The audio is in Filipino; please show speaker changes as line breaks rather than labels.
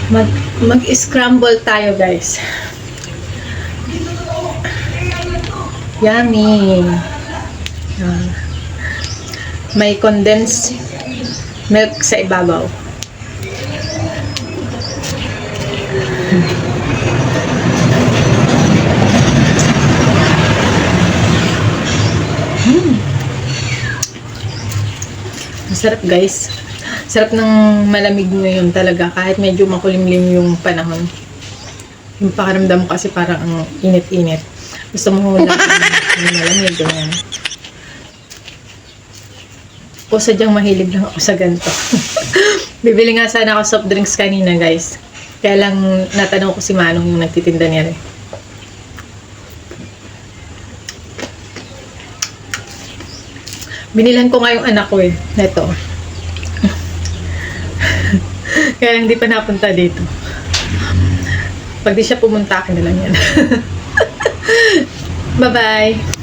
Mag-scramble tayo, guys. Yummy. May condensed milk sa ibabaw. Masarap, guys. Sarap ng malamig ngayon talaga kahit medyo makulimlim yung panahon. Yung pakaramdam kasi parang ang init-init. Gusto mo lang yung malamig, ganyan. O sadyang mahilig lang ako sa ganito. Bibili nga sana ako soft drinks kanina, guys. Kaya lang natanong ko si Manong yung nagtitinda niya rin. Binilan ko nga yung anak ko neto. Kaya hindi pa napunta dito. Pag di siya pumunta, akin na lang yan. Bye-bye!